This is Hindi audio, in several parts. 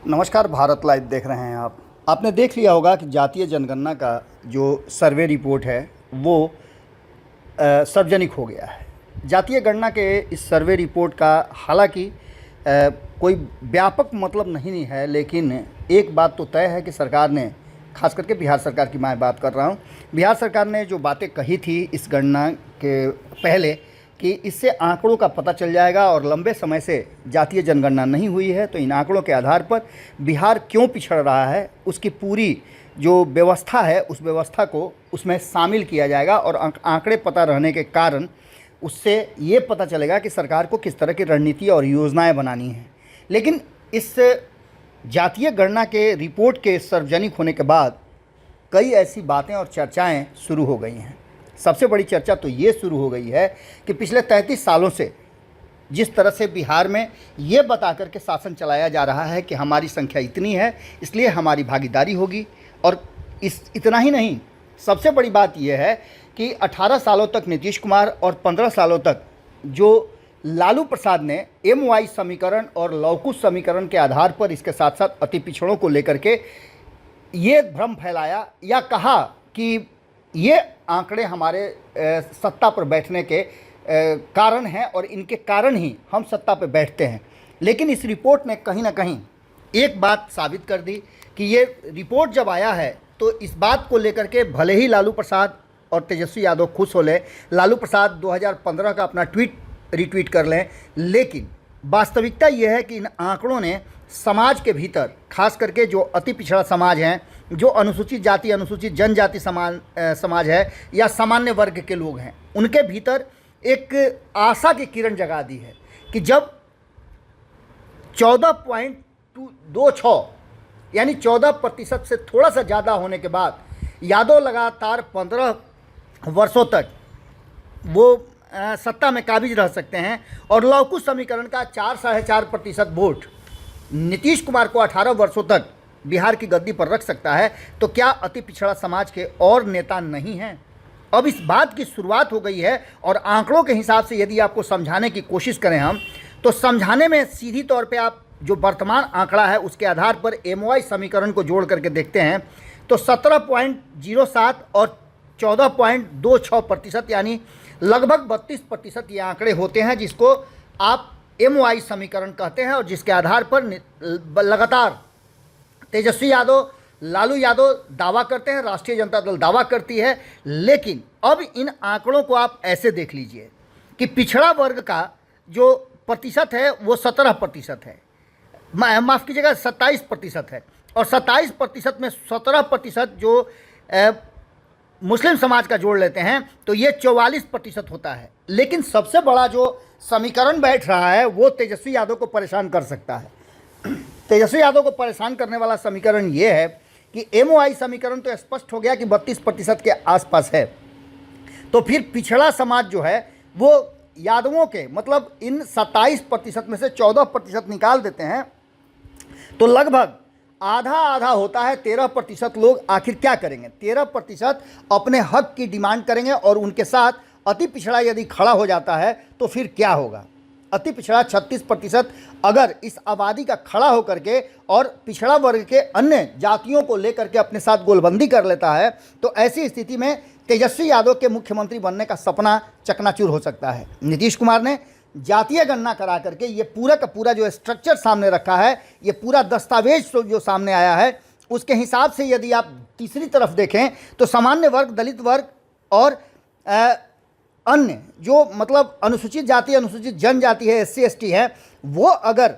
नमस्कार, भारत लाइव देख रहे हैं आप। आपने देख लिया होगा कि जातीय जनगणना का जो सर्वे रिपोर्ट है वो सार्वजनिक हो गया है। जातीय गणना के इस सर्वे रिपोर्ट का हालांकि कोई व्यापक मतलब नहीं है, लेकिन एक बात तो तय है कि सरकार ने, खास करके बिहार सरकार की मैं बात कर रहा हूँ, बिहार सरकार ने जो बातें कही थी इस गणना के पहले कि इससे आंकड़ों का पता चल जाएगा और लंबे समय से जातीय जनगणना नहीं हुई है, तो इन आंकड़ों के आधार पर बिहार क्यों पिछड़ रहा है उसकी पूरी जो व्यवस्था है उस व्यवस्था को उसमें शामिल किया जाएगा और आंकड़े पता रहने के कारण उससे ये पता चलेगा कि सरकार को किस तरह की रणनीति और योजनाएं बनानी हैं। लेकिन इस जातीय गणना के रिपोर्ट के सार्वजनिक होने के बाद कई ऐसी बातें और चर्चाएं शुरू हो गई हैं। सबसे बड़ी चर्चा तो ये शुरू हो गई है कि पिछले 33 सालों से जिस तरह से बिहार में ये बता कर के शासन चलाया जा रहा है कि हमारी संख्या इतनी है इसलिए हमारी भागीदारी होगी, और इतना ही नहीं, सबसे बड़ी बात यह है कि 18 सालों तक नीतीश कुमार और 15 सालों तक जो लालू प्रसाद ने MY समीकरण और लवकुश समीकरण के आधार पर इसके साथ साथ अति पिछड़ों को लेकर के ये भ्रम फैलाया या कहा कि ये आंकड़े हमारे सत्ता पर बैठने के कारण हैं और इनके कारण ही हम सत्ता पर बैठते हैं। लेकिन इस रिपोर्ट ने कहीं ना कहीं एक बात साबित कर दी कि ये रिपोर्ट जब आया है तो इस बात को लेकर के भले ही लालू प्रसाद और तेजस्वी यादव खुश हो लें, लालू प्रसाद 2015 का अपना ट्वीट रिट्वीट कर लें, लेकिन वास्तविकता यह है कि इन आंकड़ों ने समाज के भीतर, खास करके जो अति पिछड़ा समाज हैं, जो अनुसूचित जाति अनुसूचित जनजाति समाज है या सामान्य वर्ग के लोग हैं, उनके भीतर एक आशा की किरण जगा दी है कि जब 14.26 यानी 14% से थोड़ा सा ज़्यादा होने के बाद यादव लगातार 15 वर्षों तक वो सत्ता में काबिज रह सकते हैं और लवकुश समीकरण का 4-4.5% वोट नीतीश कुमार को 18 वर्षों तक बिहार की गद्दी पर रख सकता है, तो क्या अति पिछड़ा समाज के और नेता नहीं हैं? अब इस बात की शुरुआत हो गई है और आंकड़ों के हिसाब से यदि आपको समझाने की कोशिश करें हम, तो समझाने में सीधी तौर पे आप जो वर्तमान आंकड़ा है उसके आधार पर MY समीकरण को जोड़ करके देखते हैं तो 17.07 और 14.26% यानी लगभग 32% ये आंकड़े होते हैं, जिसको आप MY समीकरण कहते हैं और जिसके आधार पर लगातार तेजस्वी यादव, लालू यादव दावा करते हैं, राष्ट्रीय जनता दल दावा करती है। लेकिन अब इन आंकड़ों को आप ऐसे देख लीजिए कि पिछड़ा वर्ग का जो प्रतिशत है वो 17% है, माफ़ कीजिएगा 27% है, और 27% में 17% जो मुस्लिम समाज का जोड़ लेते हैं तो ये 44% होता है। लेकिन सबसे बड़ा जो समीकरण बैठ रहा है वो तेजस्वी यादव को परेशान कर सकता है। तेजस्वी यादव को परेशान करने वाला समीकरण ये है कि MY समीकरण तो स्पष्ट हो गया कि 32% के आसपास है, तो फिर पिछड़ा समाज जो है वो यादवों के, मतलब इन 27% में से 14% निकाल देते हैं तो लगभग आधा आधा होता है। 13% लोग आखिर क्या करेंगे? 13% अपने हक की डिमांड करेंगे और उनके साथ अति पिछड़ा यदि खड़ा हो जाता है तो फिर क्या होगा? अति पिछड़ा 36% अगर इस आबादी का खड़ा होकर के और पिछड़ा वर्ग के अन्य जातियों को लेकर के अपने साथ गोलबंदी कर लेता है तो ऐसी स्थिति में तेजस्वी यादव के मुख्यमंत्री बनने का सपना चकनाचूर हो सकता है। नीतीश कुमार ने जातीय गणना करा करके ये पूरा का पूरा जो स्ट्रक्चर सामने रखा है, ये पूरा दस्तावेज जो सामने आया है, उसके हिसाब से यदि आप तीसरी तरफ देखें तो सामान्य वर्ग, दलित वर्ग और अन्य जो मतलब अनुसूचित जाति अनुसूचित जनजाति है, SC ST है, वो अगर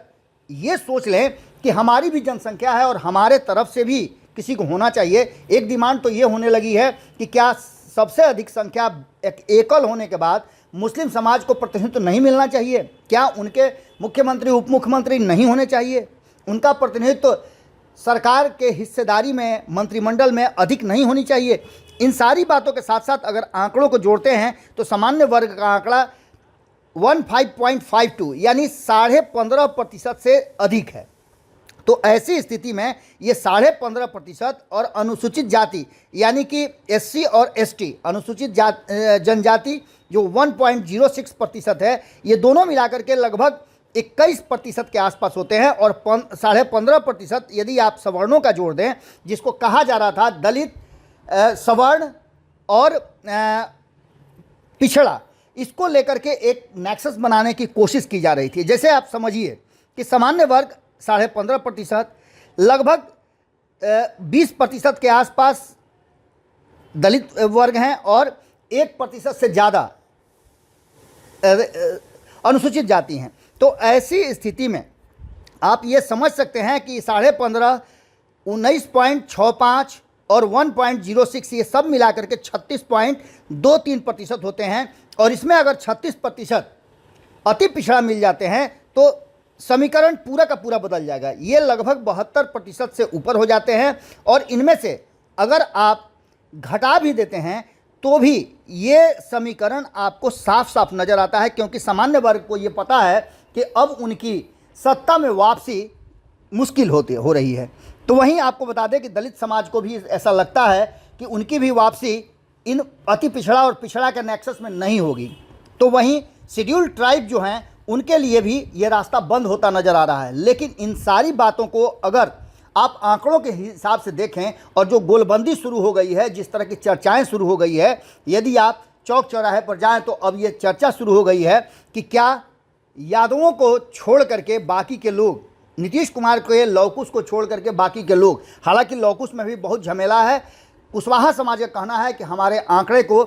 ये सोच लें कि हमारी भी जनसंख्या है और हमारे तरफ से भी किसी को होना चाहिए, एक डिमांड तो ये होने लगी है कि क्या सबसे अधिक संख्या एकल होने के बाद मुस्लिम समाज को प्रतिनिधित्व नहीं मिलना चाहिए? क्या उनके मुख्यमंत्री उप मुख्यमंत्री नहीं होने चाहिए? उनका प्रतिनिधित्व सरकार के हिस्सेदारी में, मंत्रिमंडल में अधिक नहीं होनी चाहिए? इन सारी बातों के साथ साथ अगर आंकड़ों को जोड़ते हैं तो सामान्य वर्ग का आंकड़ा 15.52 यानी 15.5% से अधिक है। तो ऐसी स्थिति में ये 15.5% और अनुसूचित जाति यानी कि SC और ST अनुसूचित जनजाति जो 1.06% है, ये दोनों मिलाकर के लगभग 21% के आसपास होते हैं और 15.5% यदि आप सवर्णों का जोड़ दें, जिसको कहा जा रहा था दलित, सवर्ण और पिछड़ा, इसको लेकर के एक नेक्सस बनाने की कोशिश की जा रही थी। जैसे आप समझिए कि सामान्य वर्ग 15.5%, लगभग 20% के आसपास दलित वर्ग हैं और 1% से ज़्यादा अनुसूचित जाति हैं। तो ऐसी स्थिति में आप ये समझ सकते हैं कि 15.5, 19.65 और 1.06 ये सब मिलाकर के 36.23% होते हैं। और इसमें अगर 36% अति पिछड़ा मिल जाते हैं तो समीकरण पूरा का पूरा बदल जाएगा। ये लगभग 72% से ऊपर हो जाते हैं और इनमें से अगर आप घटा भी देते हैं तो भी ये समीकरण आपको साफ साफ नज़र आता है, क्योंकि सामान्य वर्ग को ये पता है कि अब उनकी सत्ता में वापसी मुश्किल हो रही है। तो वहीं आपको बता दें कि दलित समाज को भी ऐसा लगता है कि उनकी भी वापसी इन अति पिछड़ा और पिछड़ा के नेक्सस में नहीं होगी। तो वहीं शेड्यूल्ड ट्राइब जो हैं उनके लिए भी ये रास्ता बंद होता नज़र आ रहा है। लेकिन इन सारी बातों को अगर आप आंकड़ों के हिसाब से देखें और जो गोलबंदी शुरू हो गई है, जिस तरह की चर्चाएं शुरू हो गई है, यदि आप चौक चौराहे पर जाएं तो अब ये चर्चा शुरू हो गई है कि क्या यादवों को छोड़ करके बाकी के लोग, नीतीश कुमार के लौकुश को छोड़ करके बाकी के लोग, हालांकि लौकुश में भी बहुत झमेला है, कुशवाहा समाज का कहना है कि हमारे आंकड़े को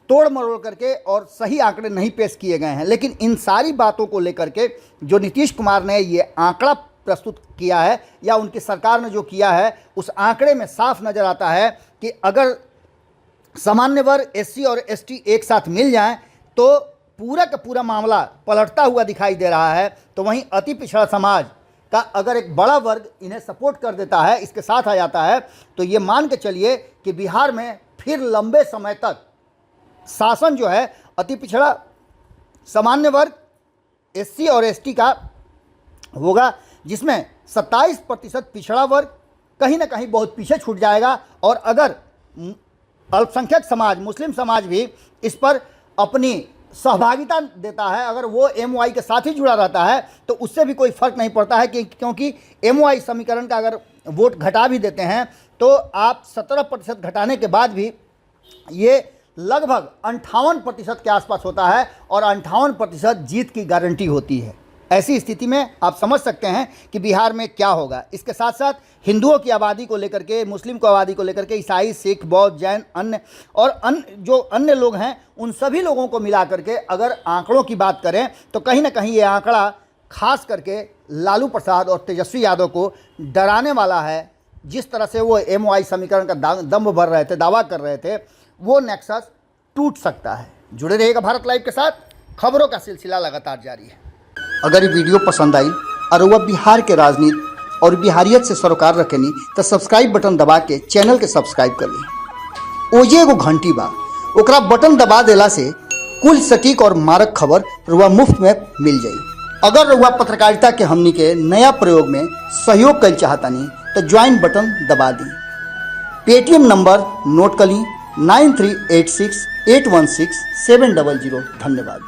तोड़ मरोड़ करके और सही आंकड़े नहीं पेश किए गए हैं। लेकिन इन सारी बातों को लेकर के जो नीतीश कुमार ने ये आंकड़ा प्रस्तुत किया है या उनकी सरकार ने जो किया है, उस आंकड़े में साफ नज़र आता है कि अगर सामान्य वर्ग, एससी और एसटी एक साथ मिल जाएं तो पूरा का पूरा मामला पलटता हुआ दिखाई दे रहा है। तो वहीं अति पिछड़ा समाज का अगर एक बड़ा वर्ग इन्हें सपोर्ट कर देता है, इसके साथ आ जाता है, तो ये मान के चलिए कि बिहार में फिर लंबे समय तक शासन जो है अति पिछड़ा, सामान्य वर्ग, एससी और एसटी का होगा, जिसमें 27% पिछड़ा वर्ग कहीं ना कहीं बहुत पीछे छूट जाएगा। और अगर अल्पसंख्यक समाज, मुस्लिम समाज भी इस पर अपनी सहभागिता देता है, अगर वो एमओआई के साथ ही जुड़ा रहता है, तो उससे भी कोई फर्क नहीं पड़ता है क्योंकि एमओआई समीकरण का अगर वोट घटा भी देते हैं तो आप 17% घटाने के बाद भी ये लगभग 58% के आसपास होता है और 58% जीत की गारंटी होती है। ऐसी स्थिति में आप समझ सकते हैं कि बिहार में क्या होगा। इसके साथ साथ हिंदुओं की आबादी को लेकर के, मुस्लिम को आबादी को लेकर के, ईसाई, सिख, बौद्ध, जैन, अन्य जो अन्य लोग हैं, उन सभी लोगों को मिला करके अगर आंकड़ों की बात करें तो कहीं ना कहीं ये आंकड़ा खास करके लालू प्रसाद और तेजस्वी यादव को डराने वाला है। जिस तरह से वो एमओआई समीकरण का दम्भ भर रहे थे, दावा कर रहे थे, वो नेक्सस टूट सकता है। जुड़े रहिएगा भारत लाइव के साथ, खबरों का सिलसिला लगातार जारी है। अगर ये वीडियो पसंद आई और वह बिहार के राजनीति और बिहारियत से सरोकार रखेनी तो सब्सक्राइब बटन दबा के चैनल के सब्सक्राइब कर ली। ओजे एगो घंटी बा, ओकरा बटन दबा देला से कुल सटीक और मारक खबर रुआ मुफ्त में मिल जाई। अगर रुआ पत्रकारिता के हमनी के नया प्रयोग में सहयोग कर चाहतानी तो ज्वाइन बटन दबा दी। पेटीएम नंबर नोट कर ली 9386816700। धन्यवाद।